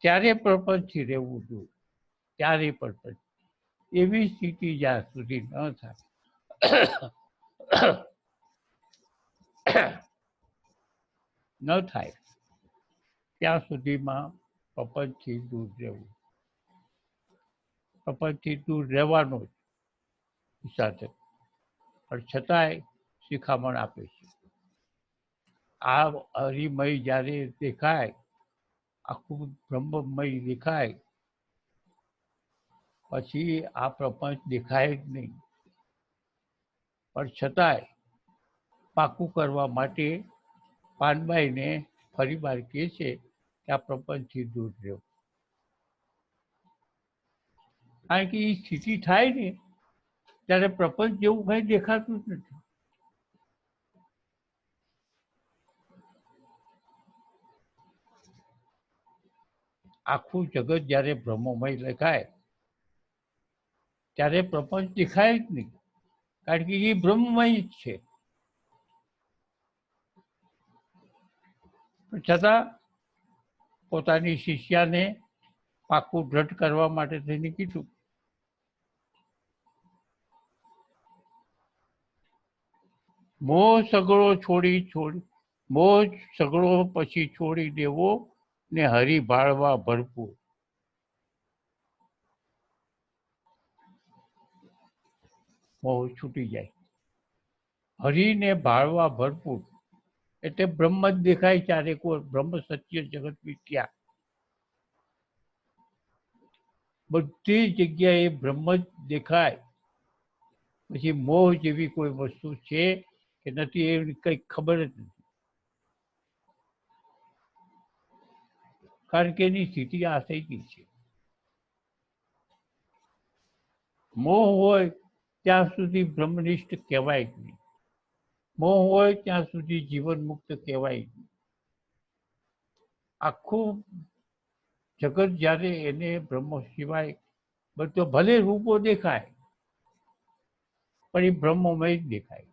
ત્યારે પ્રપંચથી રહેવું દૂર, ત્યારે પ્રપંચ. એવી સ્થિતિ જ્યાં સુધી ન થાય ન થાય ત્યાં સુધીમાં પ્રપંચથી દૂર રહેવું. પ્રપંચથી દૂર રહેવાનું જ સાથે, પણ છતાંય શિખામણ આપે છે. આ હરિમય જ્યારે દેખાય, આખું બ્રહ્મમય દેખાય, પછી આ પ્રપંચ દેખાય જ નહીં. પણ છતાંય પાકું કરવા માટે પાનબાઈને ફરી વાર કહે છે કે આ પ્રપંચથી દૂર રહેવું. કારણ કે એ સ્થિતિ થાય ને ત્યારે પ્રપંચ જેવું કંઈ દેખાતું જ નથી. આખું જગત જ્યારે બ્રહ્મમય દેખાય ત્યારે પ્રપંચ દેખાય જ નહીં, કારણ કે એ બ્રહ્મમય જ છે. છતાં પોતાની શિષ્યાને પાકું દ્રઢ કરવા માટે થઈને કીધું, મોહ સગળો મોહ સગળો પછી છોડી દેવો ને હરિ ભાળવા ભરપૂર. મોહ છૂટી જાય, હરિને ભાળવા ભરપૂર. એટલે બ્રહ્મ જ દેખાય ચારે કોર, બ્રહ્મ સત્ય જગત મિથ્યા. બધી જગ્યાએ બ્રહ્મ જ દેખાય, પછી મોહ જેવી કોઈ વસ્તુ છે કે નથી એની કંઈ ખબર જ નથી. કારણ કે એની સ્થિતિ આ થઈ ગઈ છે. મોહ હોય ત્યાં સુધી બ્રહ્મનિષ્ઠ કહેવાય જ નહીં. મોહ હોય ત્યાં સુધી જીવન મુક્ત કહેવાય જ નહીં. આખું જગત જ્યારે એને બ્રહ્મ સિવાય બધો ભલે રૂપો દેખાય પણ એ બ્રહ્મમય જ દેખાય.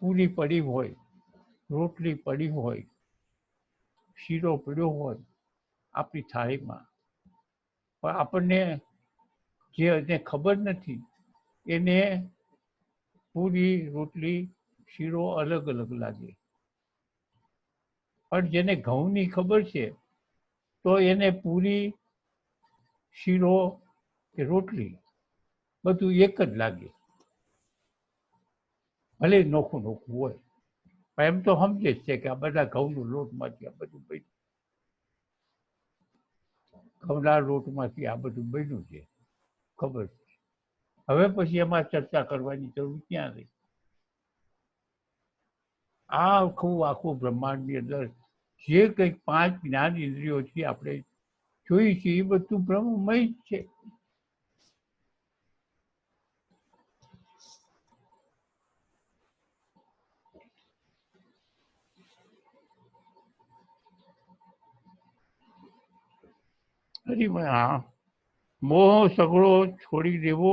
પૂરી પડી હોય, રોટલી પડી હોય, શીરો પડ્યો હોય આપણી થાળીમાં, પણ આપણને જે ખબર નથી એને પૂરી રોટલી શીરો અલગ અલગ લાગે. પણ જેને ઘઉંની ખબર છે તો એને પૂરી શીરો કે રોટલી બધું એક જ લાગે, ભલે નોખું નોખું હોય. પણ એમ તો સમજે જ છે કે આ બધા ઘઉંનું લોટમાંથી આ બધું બન્યું, ઘઉંના લોટમાંથી આ બધું બન્યું છે, ખબર છે. હવે પછી એમાં ચર્ચા કરવાની જરૂર ક્યાં રહી? આ આખું બ્રહ્માંડની અંદર જે કંઈક 5 જ્ઞાન ઇન્દ્રિયોથી આપણે જોઈએ છીએ એ બધું બ્રહ્મમય જ છે. હા, મોહ સગળો છોડી દેવો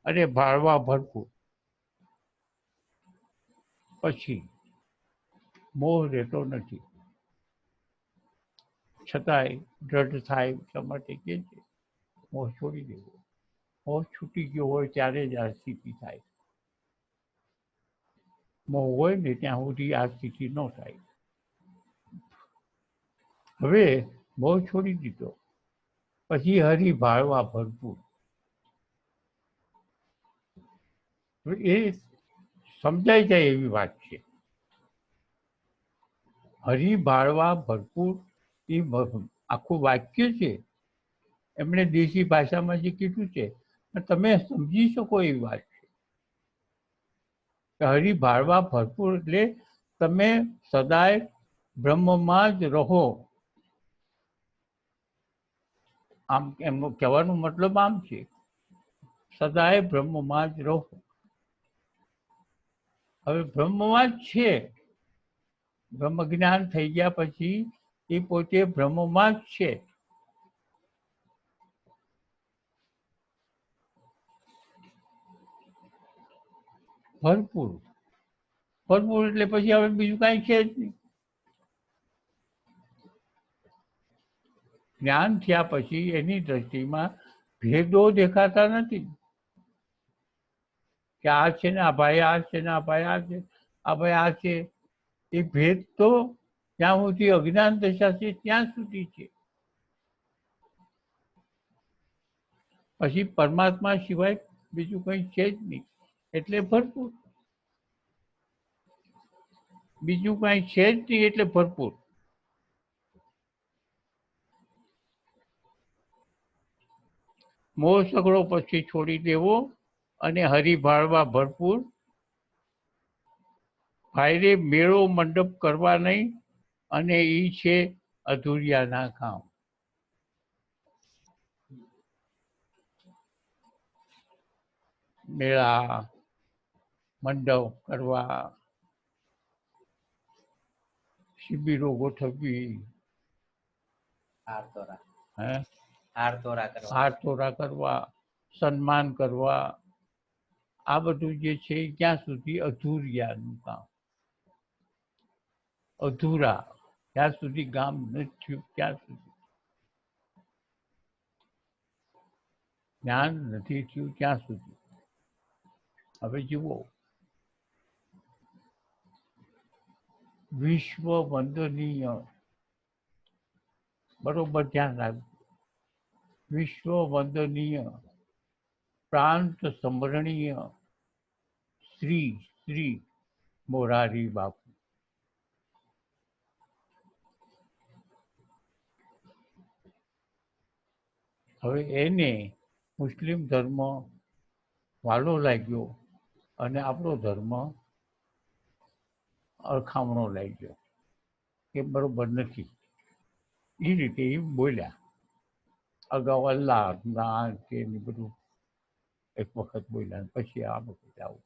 અને ભાળવા ભરપૂર. પછી મોહ રહેતો નથી, છતાંય દ્રઢ થાય એટલા માટે કે છે મોહ છોડી દેવો. મોહ છૂટી ગયો હોય ત્યારે જ આ સ્થિતિ થાય. મોહ હોય ને ત્યાં સુધી આ સ્થિતિ ન થાય. હવે મોહ છોડી દીધો પછી હરિ ભાળવા ભરપૂર. એ સમજાઈ જાય એવી વાત છે. હરિ ભાળવા ભરપૂર એ આખું વાક્ય છે. એમણે દેશી ભાષામાં જે કીધું છે તમે સમજી શકો એવી વાત છે. હરિ ભાળવા ભરપૂર એટલે તમે સદાય બ્રહ્મમાં જ રહો. આમ એમનો કહેવાનો મતલબ આમ છે, સદાય બ્રહ્મમાં જ રહો. હવે બ્રહ્મમાં જ છે, બ્રહ્મ જ્ઞાન થઈ ગયા પછી એ પોતે બ્રહ્મમાં જ છે. ભરપૂર ભરપૂર એટલે પછી હવે બીજું કાંઈ છે જ નહીં. જ્ઞાન થયા પછી એની દ્રષ્ટિમાં ભેદો દેખાતા નથી કે આ છે ને આ ભાઈ આ છે ને આ ભાઈ આ છે, આ ભાઈ આ છે. એ ભેદ તો જ્યાં સુધી અજ્ઞાન દશા છે ત્યાં સુધી છે. પછી પરમાત્મા સિવાય બીજું કંઈ છે જ નહીં, એટલે ભરપૂર. બીજું કાંઈ છે જ નહીં એટલે ભરપૂર. મોહ સગડો પછી છોડી દેવો અને હરિભાળવા ભરપૂર. ફાયરે મેળો મંડપ કરવા નહીં અને ઈ છે અધૂરિયાના કામ. મેળા મંડપ કરવા, શિબિરો ગોઠવવી, હાર તોરા કરવા, સન્માન કરવા, આ બધું જે છે ક્યાં સુધી અધૂરિયાનું કામ. અધૂરા જ્યાં સુધી ગામ નથી થયું ત્યાં સુધી, જ્ઞાન નથી થયું ત્યાં સુધી. હવે જુઓ, વિશ્વ વંદનીય, બરોબર ધ્યાન રાખજો. વિશ્વ વંદનીય, પ્રાંત સ્મરણીય શ્રી શ્રી મોરારી બાપુ. હવે એને મુસ્લિમ ધર્મ વાલો લાગ્યો અને આપણો ધર્મ અળખામણો લાગ્યો કે બરોબર નથી. એ રીતે એ બોલ્યા. અગાઉ અલ્લાહ ના કે બધું એક વખત બોલ્યા, પછી આ વખત આવું.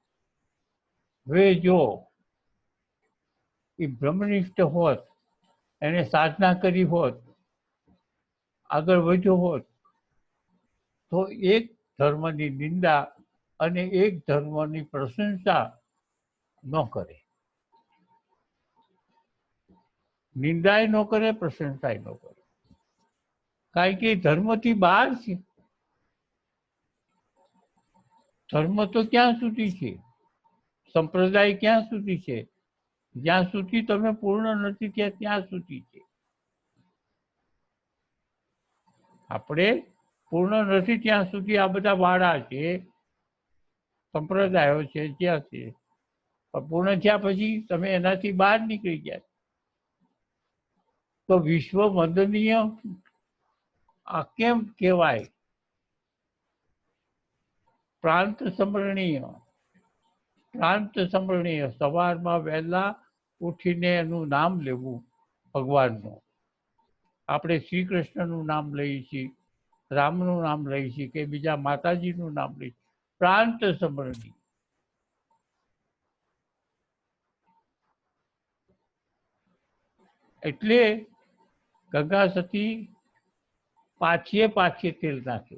હવે જો એ બ્રહ્મનિષ્ઠ હોત, એને સાધના કરી હોત, આગળ વધ્યો હોત, તો એક ધર્મની નિંદા અને એક ધર્મની પ્રશંસા ન કરે. નિંદાય ન કરે, પ્રશંસાય ન કરે. કારણ કે ધર્મથી બહાર છે. ધર્મ તો ક્યાં સુધી છે, સંપ્રદાય ક્યાં સુધી છે, જ્યાં સુધી તમે પૂર્ણ નથી થયા ત્યાં સુધી છે. આપણે પૂર્ણ નથી ત્યાં સુધી આ બધા વાળા છે, સંપ્રદાયો છે, જ્યાં છે. પૂર્ણ થયા પછી તમે એનાથી બહાર નીકળી ગયા. તો વિશ્વ વંદનીય આ કેમ કહેવાય? પ્રાંત સ્મરણીય, પ્રાંત સ્મરણીય, સવારમાં વહેલા ઉઠીને એનું નામ લેવું ભગવાનનું. આપણે શ્રી કૃષ્ણનું નામ લઈએ છીએ, રામનું નામ લઈએ છીએ કે બીજા માતાજીનું નામ લઈએ છીએ. પ્રાંત સ્મરણીય. એટલે ગંગા સતી પાછે તેલ નાખે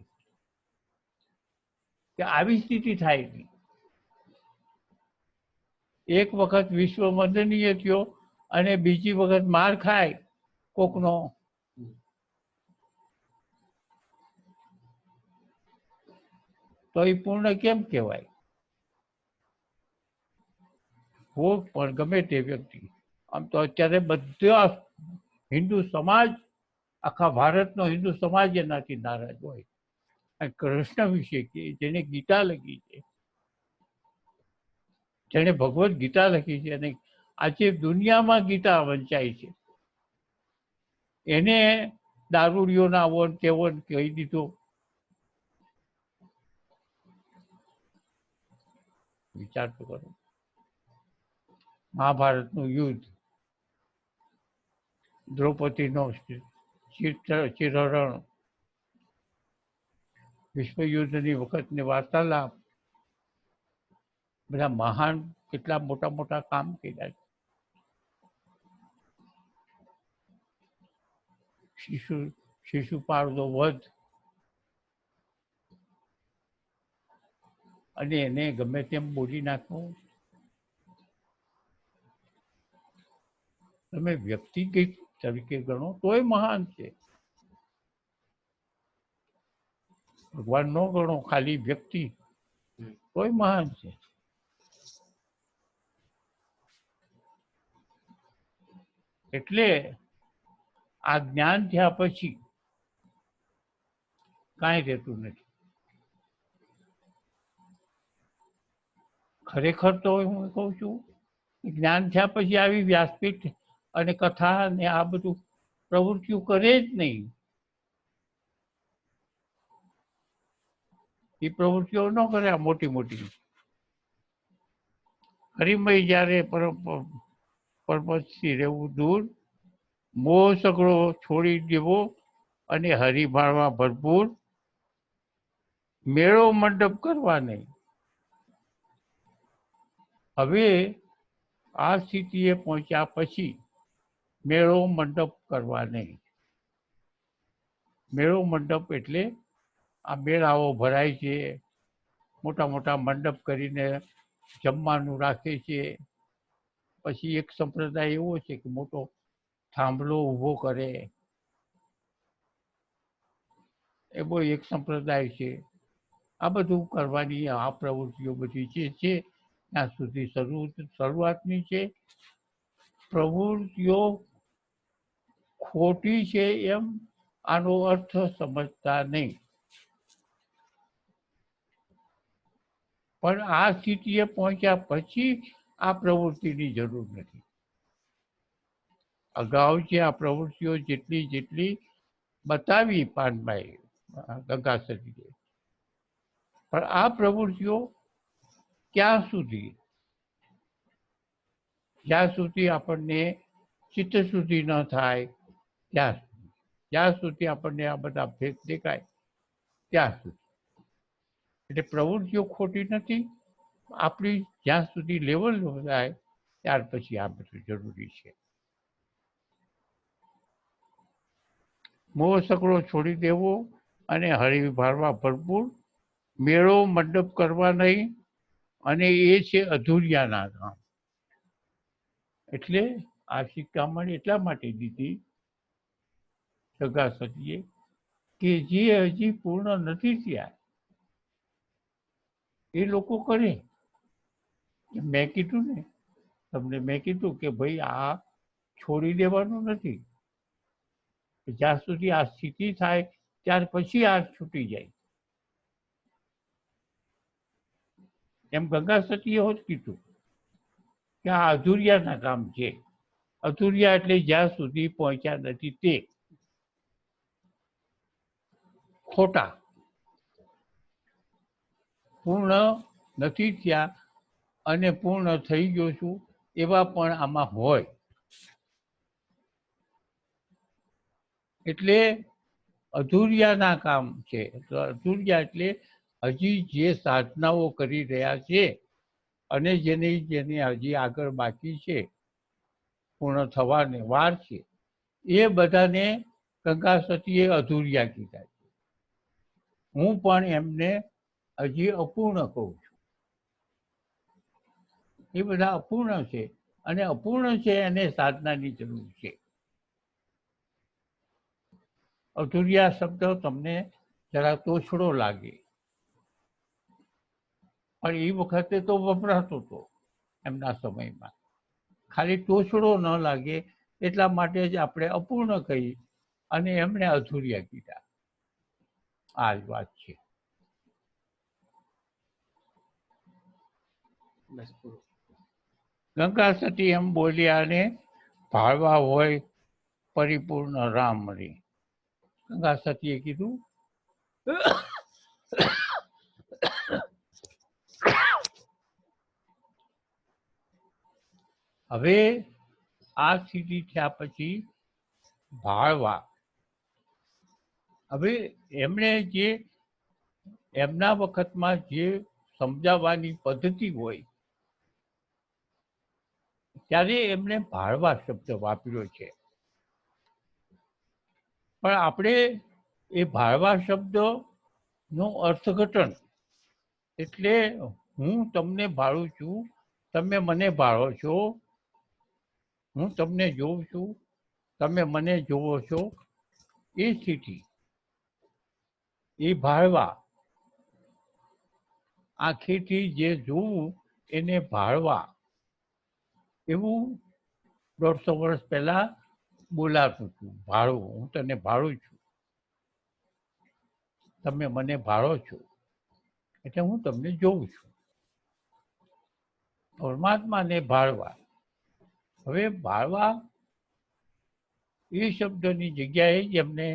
કે આવી સ્થિતિ થાય નહીં. એક વખત વિશ્વ વંદનીય થયો અને બીજી વખત માર ખાય કોકનો, તો એ પૂર્ણ કેમ કહેવાય? કોક પણ ગમે તે વ્યક્તિ, આમ તો અત્યારે બધા હિન્દુ સમાજ, આખા ભારતનો હિન્દુ સમાજ એનાથી નારાજ હોય. અને કૃષ્ણ વિશે કે જેને ગીતા લખી છે, જેને ભગવદ્ ગીતા લખી છે, અને આજે દુનિયામાં ગીતા વંચાય છે, એને દારૂડિયોનો આવો તેવો કહી દીધો. વિચાર તો કરો. મહાભારતનું યુદ્ધ, દ્રૌપદીનો ચિરહરણ, વિશ્વયુદ્ધની વખતની વાર્તાલાપ, બધા મહાન કેટલા મોટા મોટા કામ કર્યા. શિશુપાળનો વધ, અને એને ગમે તેમ બોલી નાખવું. તમે વ્યક્તિગત તરીકે ગણો તોય મહાન છે. ભગવાન ન ગણો, ખાલી વ્યક્તિ તોય મહાન છે. એટલે આ જ્ઞાન થયા પછી કાંઈ રહેતું નથી. ખરેખર તો હું કહું છું, જ્ઞાન થયા પછી આવી વ્યાસપીઠ અને કથા ને આ બધું પ્રવૃત્તિઓ કરે જ નહીં. એ પ્રવૃત્તિઓ ન કરે આ મોટી મોટી. હરિમય જ્યારે પરમથી રહેવું દૂર, મોહ સગળો છોડી દેવો અને હરિભાળવા ભરપૂર, મેળો મંડપ કરવા નહીં. હવે આ સ્થિતિએ પહોંચ્યા પછી મેળો મંડપ કરવા નહીં. મેળો મંડપ એટલે આ મેળાઓ ભરાય છે, મોટા મોટા મંડપ કરીને જમવાનું રાખે છે. પછી એક સંપ્રદાય એવો છે કે મોટો થાંભલો ઊભો કરે, એવો એક સંપ્રદાય છે. આ બધું કરવાની આ પ્રવૃત્તિઓ બધી જે છે ત્યાં સુધી શરૂઆતની છે. પ્રવૃત્તિઓ ખોટી છે એમ આનો અર્થ સમજતા નહીં. પણ આ સ્થિતિએ પહોંચ્યા પછી આ પ્રવૃત્તિની જરૂર નથી. અગાઉ જે આ પ્રવૃત્તિઓ જેટલી બતાવી પાનભાઈ ગંગાસતીએ, પણ આ પ્રવૃત્તિઓ ક્યાં સુધી, જ્યાં સુધી આપણને ચિત્ત સુધી ન થાય જ્યાં સુધી આપણને આ બધા ભેદ દેખાય ત્યાં સુધી. એટલે પ્રવૃત્તિઓ ખોટી નથી, આપણી જ્યાં સુધી લેવલ થાય ત્યાર પછી આ બધું જરૂરી છે. મોહ સકળો છોડી દેવો અને હરિભાળવા ભરપૂર, મેળો મંડપ કરવા નહીં, અને એ છે અધૂરિયાના કામ. એટલે આ શિખામણ એટલા માટે દીધી ગંગાસતીએ કે જે હજી પૂર્ણ નથી થયા એ લોકો કરે. મેં કીધું ને તમને, મેં કીધું કે ભાઈ આ છોડી દેવાનું નથી. જ્યાં સુધી આ સ્થિતિ થાય ત્યાર પછી આ છૂટી જાય. એમ ગંગાસતીએ હોત કીધું કે આ અધૂરિયાના કામ છે. અધૂરિયા એટલે જ્યાં સુધી પહોંચ્યા નથી તે ખોટા, પૂર્ણ નથી થયા અને પૂર્ણ થઈ ગયો છું એવા પણ આમાં હોય. એટલે અધૂરિયાના કામ છે. અધૂરિયા એટલે હજી જે સાધનાઓ કરી રહ્યા છે અને જેની હજી આગળ બાકી છે, પૂર્ણ થવાને વાર છે, એ બધાને ગંગાસતીએ અધૂરિયા કીધા છે. હું પણ એમને હજી અપૂર્ણ કહું છું. એ બધા અપૂર્ણ છે અને અપૂર્ણ છે એને સાધનાની જરૂર છે. અધૂરિયા શબ્દ તમને જરા તોછડો લાગે, પણ એ વખતે તો વપરાતો હતો એમના સમયમાં. ખાલી તોછડો ન લાગે એટલા માટે જ આપણે અપૂર્ણ કહી અને એમણે અધૂરિયા કીધા. આ જ વાત છે. ગંગાસતી એમ બોલ્યા ને ભાળવા હોય પરિપૂર્ણ રામ રે. ગંગાસતીએ કીધું હવે આ સ્થિતિ થયા પછી ભાળવા. હવે એમણે જે એમના વખતમાં જે સમજાવવાની પદ્ધતિ હોય ત્યારે એમણે ભાળવા શબ્દ વાપર્યો છે. પણ આપણે એ ભાળવા શબ્દનો અર્થઘટન એટલે હું તમને ભાળું છું, તમે મને ભાળો છો, હું તમને જોઉં છું, તમે મને જોવો છો, એ સ્થિતિ એ ભાળવા, આંખેથી જે જોવું એને ભાળવા, એવું 150 વર્ષ પહેલા બોલાતું હતું. ભાળવું, હું તને ભાળું છું, તમે મને ભાળો છો, એટલે હું તમને જોઉં છું. પરમાત્માને ભાળવા. હવે ભાળવા એ શબ્દની જગ્યાએ જ એમને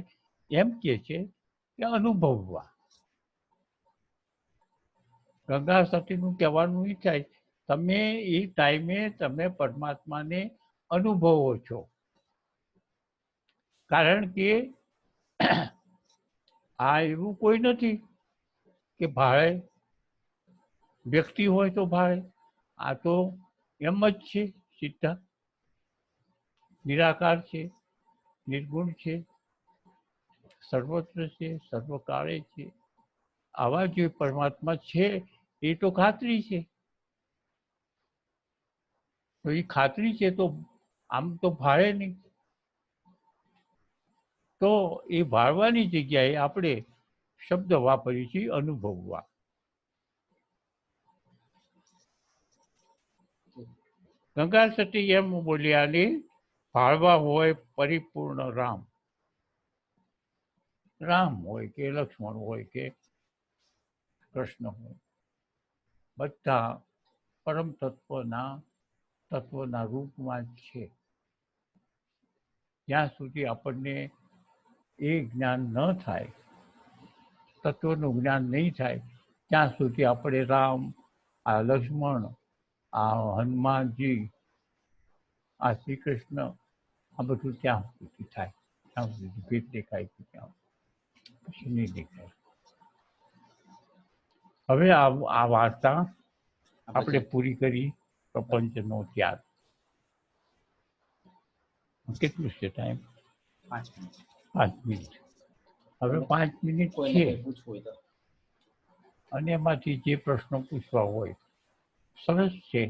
એમ કહે છે કે અનુભવવા. ગંગા સતીનું કહેવાનું એ થાય, તમે એ ટાઈમે તમે પરમાત્માને અનુભવો છો. કારણ કે આ એવું કોઈ નથી કે ભાળે, વ્યક્તિ હોય તો ભાળે. આ તો એમ જ છે, સીધા નિરાકાર છે, નિર્ગુણ છે, સર્વત્ર છે, સર્વકાળે છે. આવા જે પરમાત્મા છે એ તો ખાતરી છે. તો એ ખાતરી છે તો આમ તો ભાળે નહીં. તો એ ભાળવાની જગ્યાએ આપણે શબ્દ વાપરીએ છીએ અનુભવવા. ગંગા સતી એમ બોલ્યાની ભાળવા હોય પરિપૂર્ણ રામ. રામ હોય કે લક્ષ્મણ હોય કે કૃષ્ણ હોય, બધા પરમ તત્વના રૂપમાં જ છે. જ્યાં સુધી આપણને એ જ્ઞાન ન થાય, તત્વનું જ્ઞાન નહીં થાય, ત્યાં સુધી આપણે રામ, આ લક્ષ્મણ, આ હનુમાનજી, આ શ્રી કૃષ્ણ, આ બધું ત્યાં સુધી થાય. ત્યાં સુધી ભેદ દેખાય છે, ત્યાં પછી નહીં દેખાય. હવે આ વાર્તા આપણે પૂરી કરી. પ્રપંચનો ત્યાગ. કેટલું છે ટાઈમ? 5 મિનિટ. 5 મિનિટ. હવે 5 મિનિટ છે અને એમાંથી જે પ્રશ્નો પૂછવા હોય સરસ છે.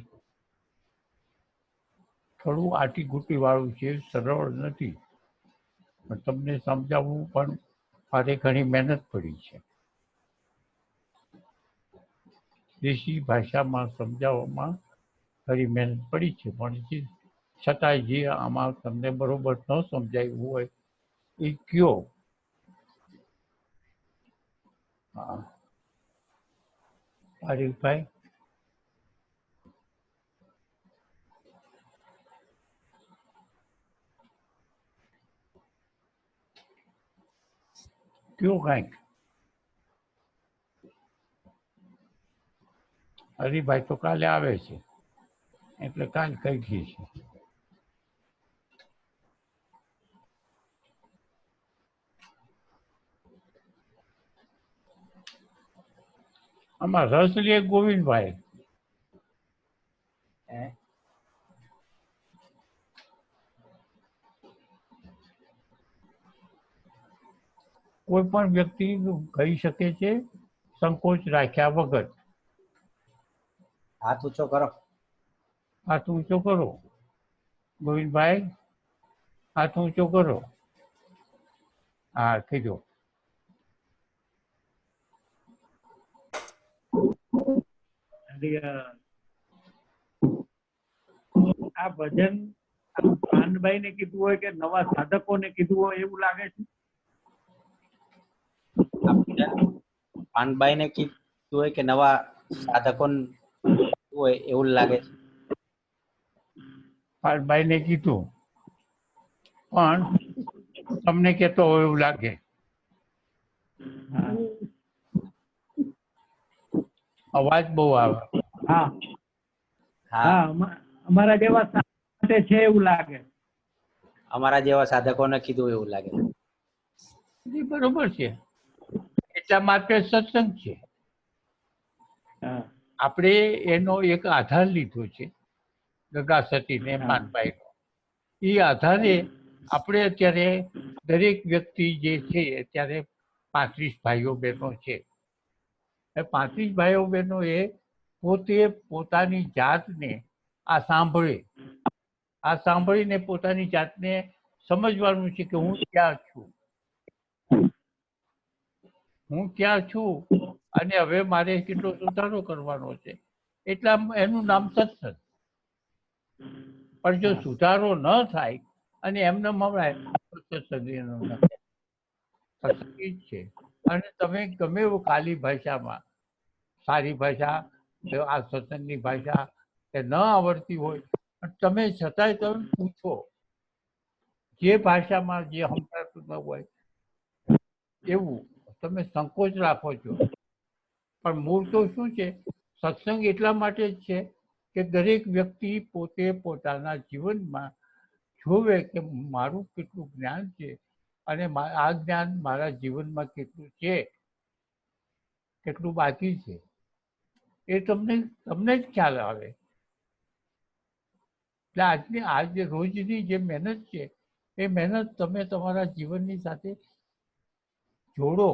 થોડું આટીઘૂટી વાળું છે, સરળ નથી, પણ તમને સમજાવવું પણ મારે ઘણી મહેનત પડી છે. દેશી ભાષામાં સમજાવવામાં ઘણી મહેનત પડી છે, પણ છતાંય જે આમાં તમને બરોબર ન સમજાયું હોય એ કયો. હા, આરિફભાઈ, કયો કાંઈક. હરિભાઈ તો કાલે આવે છે એટલે કાલ કહી દઈએ છે. આમાં રસ લે ગોવિંદભાઈ. કોઈ પણ વ્યક્તિ કહી શકે છે સંકોચ રાખ્યા વગર. હાથ ઊંચો કરો. હાથ ઊંચો કરો ગોવિંદભાઈ, હાથ ઊંચો કરો. હા, કીધો. આ ભજન કાનભાઈ ને કીધું હોય કે નવા સાધકો ને કીધું હોય એવું લાગે છે. પાનભાઈ ને કીધું હોય કે નવા સાધકો હોય એવું લાગે છે. પાનભાઈ ને કીધું પણ તમને કેતો હોય એવું લાગે. અવાજ બહુ આવે. હા હા, અમારા જેવા સાથે છે એવું લાગે. અમારા જેવા સાધકોને કીધું એવું લાગે. બરોબર છે, એટલા માટે સત્સંગ છે. આપણે એનો એક આધાર લીધો છે, ગંગા સતી ને પાનભાઈ નો. એ આધારે આપણે અત્યારે દરેક વ્યક્તિ જે છે અત્યારે 35 ભાઈઓ બહેનો છે. એ 35 ભાઈઓ બહેનો એ પોતે પોતાની જાતને આ સાંભળીને પોતાની જાતને સમજવાનું છે કે હું ક્યાં છું. હું ક્યાં છું અને હવે મારે કેટલો સુધારો કરવાનો છે, એટલા એનું નામ સત્સંગ. પણ જો સુધારો ન થાય અને એમને મવાય તો સત્સંગ એનું નથી. સત્સંગ જ છે. અને તમે ગમે એવું ખાલી ભાષામાં, સારી ભાષા, આ સત્સંગની ભાષા કે ન આવડતી હોય, તમે છતાંય તમે પૂછો, જે ભાષામાં જે સમજાતું ન હોય એવું તમે સંકોચ રાખો છો. પણ મૂળ તો શું છે? સત્સંગ એટલા માટે જ છે કે દરેક વ્યક્તિ પોતે પોતાના જીવનમાં જોવે કે મારું કેટલું જ્ઞાન છે અને આ જ્ઞાન મારા જીવનમાં કેટલું છે, કેટલું બાકી છે, એ તમને જ ખ્યાલ આવે. એટલે આજે રોજની જે મહેનત છે એ મહેનત તમે તમારા જીવનની સાથે જોડો.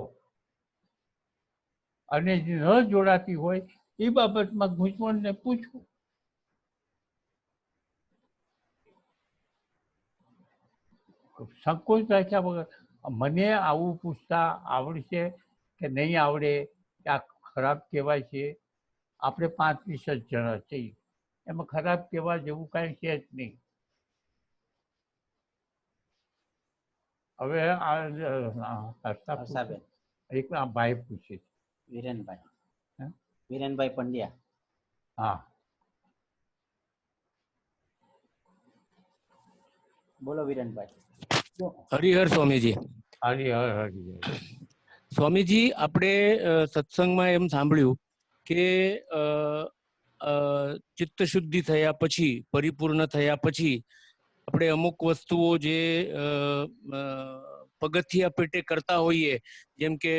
અને જે ન જોડાતી હોય એ બાબતમાં ગૂંચવણને પૂછવું. સંકોચ રાખ્યા વગર મને આવું પૂછતા આવડશે કે નહીં આવડે, આ ખરાબ કહેવાય છે. આપણે 35 જ જણા છીએ, એમાં ખરાબ કહેવા જેવું કાંઈ છે જ નહીં. હવે હર્ષાબેન, એક આ ભાઈ પૂછે છે. વિરેનભાઈ પંડ્યા. હા, બોલો વિરેનભાઈ. હરિહર સ્વામીજી. હરી. સ્વામીજી, આપણે સત્સંગમાં એમ સાંભળ્યું કે ચિત્ત શુદ્ધિ થયા પછી, પરિપૂર્ણ થયા પછી આપણે અમુક વસ્તુઓ જે પગથિયા પેટે કરતા હોઈએ, જેમ કે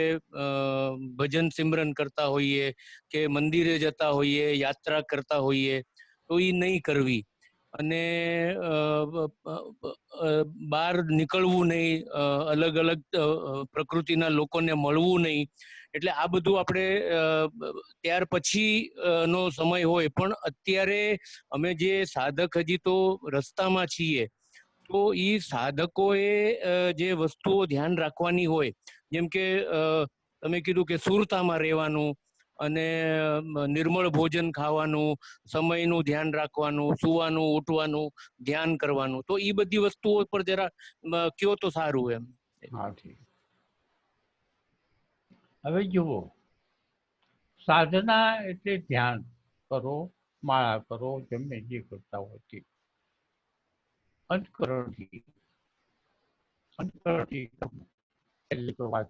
ભજન સિમરન કરતા હોઈએ કે મંદિરે જતા હોઈએ, યાત્રા કરતા હોઈએ, તો એ નહીં કરવી. અને બહાર નીકળવું નહીં, અલગ અલગ પ્રકૃતિના લોકોને મળવું નહીં. એટલે આ બધું આપણે ત્યાર પછી નો સમય હોય. પણ અત્યારે અમે જે સાધક હજી તો રસ્તામાં છીએ, તો એ સાધકોએ જે વસ્તુઓ ધ્યાન રાખવાની હોય, જેમ કે તમે કીધું કે સુરતામાં રહેવાનું અને નિર્મળ ભોજન ખાવાનું, સમયનું ધ્યાન રાખવાનું, સુવાનું, ઉઠવાનું, ધ્યાન કરવાનું, તો એ બધી વસ્તુઓ પર જરા કયો તો સારું એમ. હા, ઠીક. હવે જુઓ, સાધના એટલે ધ્યાન કરો, માળા કરો, ગમે જે કરતા હોય તે અંતકરણથી પહેલી તો વાત.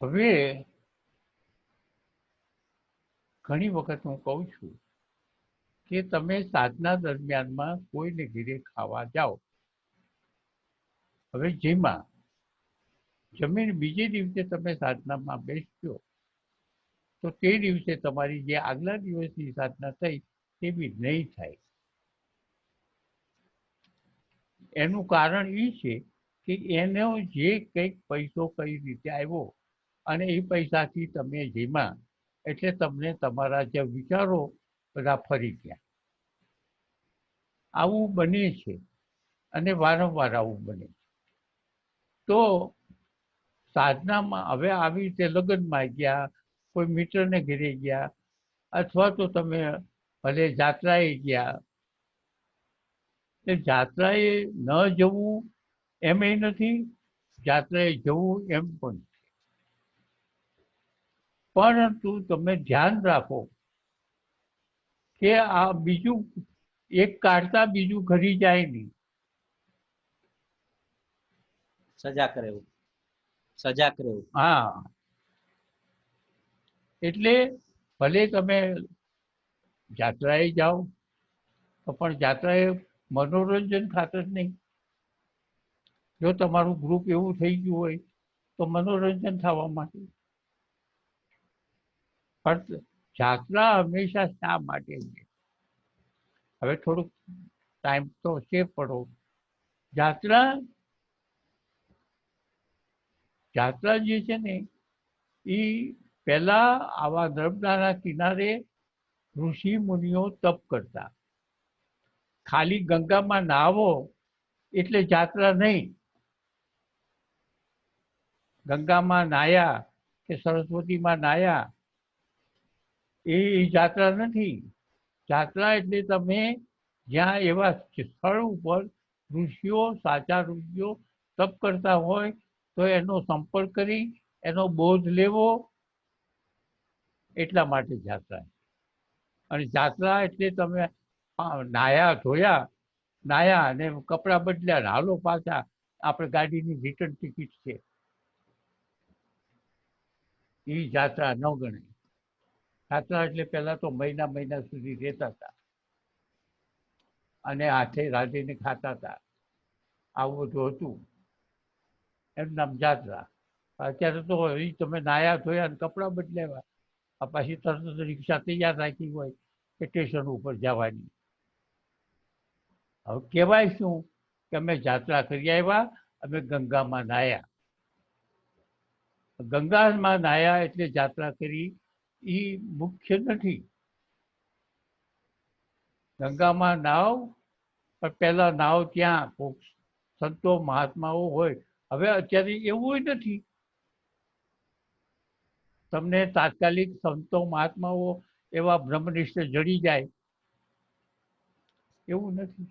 હવે ઘણી વખત હું કહું છું કે તમે સાધના દરમિયાનમાં કોઈને ઘરે ખાવા જાઓ, હવે જેમાં જમીન બીજે દિવસે તમે સાધનામાં બેસજો તો તે દિવસે તમારી જે આગલા દિવસની સાધના થઈ તેવી નહીં થાય. એનું કારણ એ છે કે એનો જે કંઈક પૈસો કઈ રીતે આવ્યો અને એ પૈસાથી તમે જેમાં, એટલે તમને તમારા જે વિચારો બધા ફરી ગયા. આવું બને છે અને વારંવાર આવું બને છે. તો સાધનામાં હવે આવી રીતે લગ્નમાં ગયા, કોઈ મિત્રને ઘરે ગયા, અથવા તો તમે ભલે જાત્રાએ ગયા, જાત્રાએ ન જવું એમ એ નથી, જાત્રાએ જવું એમ પણ છે. પરંતુ તમે ધ્યાન રાખો કે આ બીજું એક કાઢતા બીજું ઘરી જાય નહીં. સજાગ રહેવું. હા, એટલે ભલે તમે જાત્રાએ જાઓ તો પણ જાત્રાએ મનોરંજન ખાતર નહીં. જો તમારું ગ્રુપ એવું થઈ ગયું હોય તો મનોરંજન થવા માટે. પણ જાત્રા હંમેશા શા માટે છે? હવે થોડુંક ટાઈમ તો છે, પડો. જાત્રા જે છે ને એ પહેલા આવા નર્મદાના કિનારે ઋષિ મુનિઓ તપ કરતા. ખાલી ગંગામાં નાહવો એટલે જાત્રા નહીં. ગંગામાં નાયા કે સરસ્વતીમાં નાયા એ જાત્રા નથી. જાત્રા એટલે તમે જ્યાં એવા સ્થળ ઉપર ઋષિઓ, સાચા ઋષિઓ તપ કરતા હોય તો એનો સંપર્ક કરી એનો બોધ લેવો, એટલા માટે જાત્રા. અને જાત્રા એટલે તમે નાયા ધોયા, નાયા અને કપડાં બદલ્યા ને હાલો પાછા, આપણે ગાડીની રિટર્ન ટિકિટ છે, એ જાત્રા ન ગણાય. જાત્રા એટલે પહેલા તો મહિના મહિના સુધી રહેતા હતા અને હાથે રાંધીને ખાતા હતા, આવું બધું હતું, એમ નામ જાત્રા. અત્યારે તો એ તમે નાયા ધોયા ને કપડાં બદલાવ્યા, આ પાછી તરત રિક્ષા તૈયાર રાખી હોય કે સ્ટેશન ઉપર જવાની. હવે કહેવાય શું કે અમે જાત્રા કરી આવ્યા, અમે ગંગામાં નાયા. ગંગામાં નાયા એટલે જાત્રા કરી એ મુખ્ય નથી. ગંગામાં નાવ, પણ પહેલા નાવ ત્યાં કોક સંતો મહાત્માઓ હોય. હવે અત્યારે એવું નથી, તમને તાત્કાલિક સંતો મહાત્માઓ એવા બ્રહ્મનિષ્ઠ જડી જાય એવું નથી.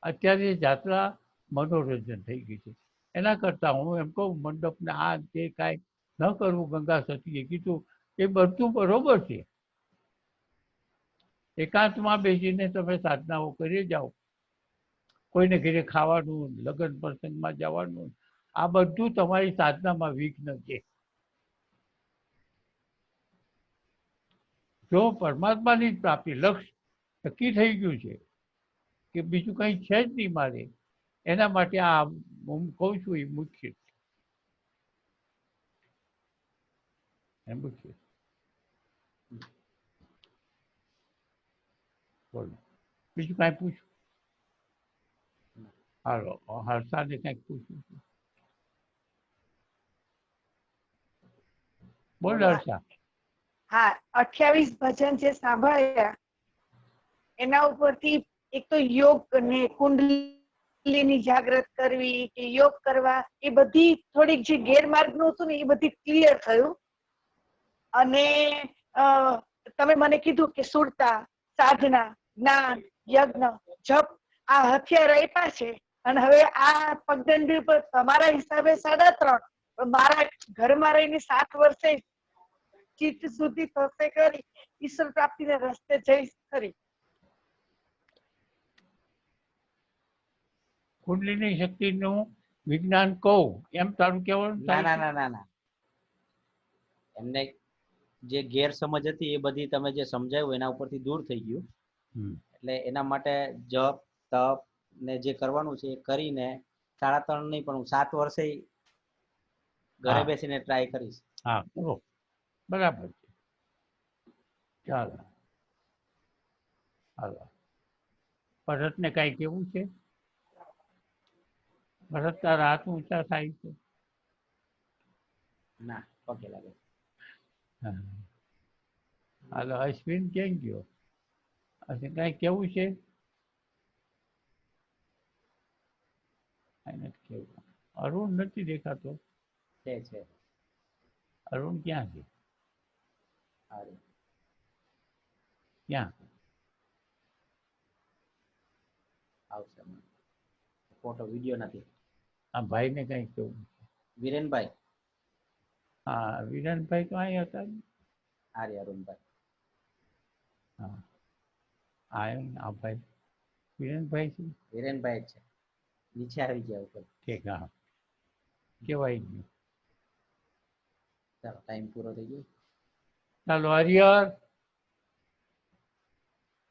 અત્યારે જાત્રા મનોરંજન થઈ ગઈ છે. એના કરતાં હું એમ કહું મંડપને આ તે કાંઈ ન કરવું. ગંગા સતીએ કીધું એ બધું બરોબર છે. એકાંતમાં બેસીને તમે સાધનાઓ કરી જાઓ, કોઈને ઘરે ખાવાનું, લગ્ન પ્રસંગમાં જવાનું, આ બધું તમારી સાધનામાં વિઘ્ન છે. જો પરમાત્માની પ્રાપ્તિ લક્ષ્ય નક્કી થઈ ગયું છે કે બીજું કંઈ છે જ નહીં મારે, એના માટે આ હું કહું છું એ મુખ્ય છે. મુખ્ય બોલો, બીજું કાંઈ પૂછું? હાલો, હર્ષાને કંઈક પૂછ્યું છે? બોલ હર્ષા. હા, 28 ભજન જે સાંભળ્યા એના ઉપરથી એક તો યોગ ને કુંડલીની જાગૃત કરવી કે યોગ કરવા, એ બધી થોડીક જે ગેરમાર્ગનું હતું ને એ બધી ક્લિયર થયું. અને તમે મને કીધું કે સુરતા, સાધના, જ્ઞાન, યજ્ઞ, જપ આ હથિયાર આપ્યા છે. અને હવે આ પગદંડી પર તમારા હિસાબે 3.5, મારા ઘરમાં રહીને 7 વર્ષે ચિત્ત સુધી થશે કરી ઈશ્વર પ્રાપ્તિને રસ્તે જઈશ ખરી. કુંડલીની શક્તિનું વિજ્ઞાન કહું એમ તારું કહેવાનું? ના ના ના ના ના, એમને જે ગેરસમજ હતી એ બધી તમે જે સમજાવ્યું એના ઉપરથી દૂર થઈ ગયું. એટલે એના માટે જપ તપ ને જે કરવાનું છે એ કરીને 3.5 નહીં પણ હું 7 વર્ષે ઘરે બેસીને ટ્રાય કરીશ. હા, બરાબર છે. ચાલો, હાલો. ભરતને કાંઈ કેવું છે? ભરત તારા હાથ ઊંચા થાય છે? ના, પગે લાગે. હાલો, અશ્વિન કેમ ગયો? અશ્વિન કાંઈ કેવું છે? કેવું? અરુણ નથી દેખાતો. છે અરુણ ક્યાં છે? ક્યાં? આવશે, ફોટો વિડીયો નથી. આ ભાઈને કઈ કેવું? વિરેનભાઈ. હા, વિરેનભાઈ તો અહીં હતા. આર્ય અરુણભાઈ. હા, આ ભાઈ વિરેનભાઈ છે. વિરેનભાઈ જ છે, નીચે આવી ગયા ઉપર. ઠીક, હા, કેવાય ગયું. ચાલો, ટાઈમ પૂરો થઈ ગયો. ચાલો હરિહર,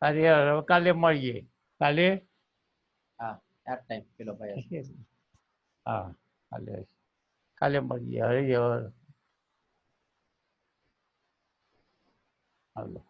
હરિહર હવે કાલે મળીએ. કાલે હા, આ ટાઈમ પેલો ભાઈ હશે. હા, કાલે મળીએ. હરિહર. હાલો.